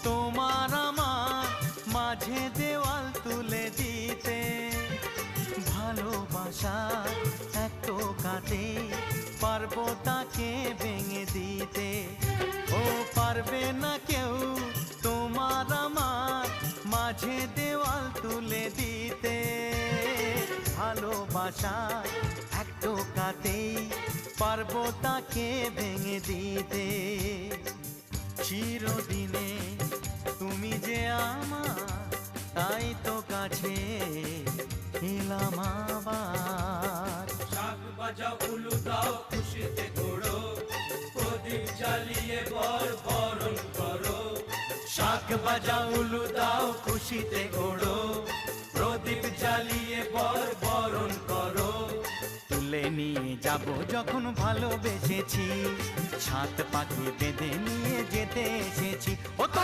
তোমার আমার মাঝে দেওয়াল তুলে দিতে। ভালোবাসা এক টোকাতে পারবো তাকে ভেঙে দিতে। ও পারবে না কেউ তোমার আমার মাঝে দেওয়াল তুলে দিতে। ভালোবাসা এক টোকাতেই পারবো তাকে ভেঙে দিতে। চিরদিনে তুমি যে আমার, তাই তো কাছে এলাম আবার। শাক বাজাও উলু দাও খুশিতে ঘোড়ো, প্রদীপ জ্বালিয়ে বরণ করো। শাক বাজাও উলু দাও খুশিতে ঘোড়ো, প্রদীপ জ্বালিয়ে বরণ করো। তুলে নিয়ে যাব যখন ভালোবেসেছি, ছাদ পাখি বেঁধে নিয়ে যেতে এসেছি। ও তো